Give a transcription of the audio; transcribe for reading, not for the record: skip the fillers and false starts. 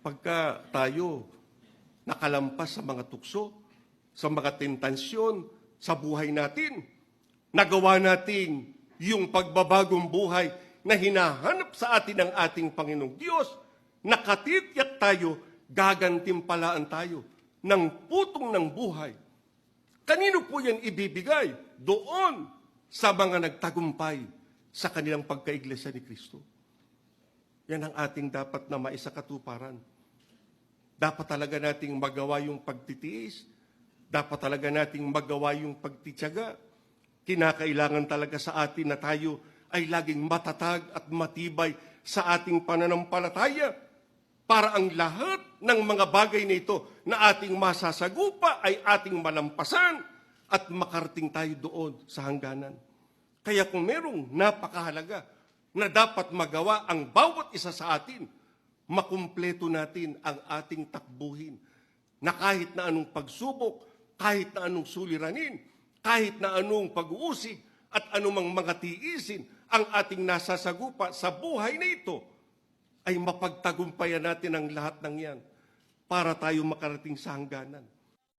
pagka tayo nakalampas sa mga tukso, sa mga tentansyon, sa buhay natin, nagawa natin yung pagbabagong buhay na hinahanap sa atin ng ating Panginoong Diyos, nakatitiyak tayo, gagantimpalaan tayo ng putong ng buhay. Kanino po yan ibibigay? Doon sa mga nagtagumpay sa kanilang pagkaiglesia ni Kristo. Yan ang ating dapat na maisakatuparan. Dapat talaga nating magawa yung pagtitiis. Dapat talaga nating magawa yung pagtitiyaga. Kinakailangan talaga sa atin na tayo ay laging matatag at matibay sa ating pananampalataya para ang lahat ng mga bagay na ito na ating masasagupa ay ating malampasan at makarating tayo doon sa hangganan. Kaya kung merong napakahalaga na dapat magawa ang bawat isa sa atin, makumpleto natin ang ating takbuhin na kahit na anong pagsubok, kahit na anong suliranin, kahit na anong pag-uusig at anumang mga tiisin ang ating nasasagupa sa buhay na ito, ay mapagtagumpayan natin ang lahat ng yan para tayo makarating sa hangganan.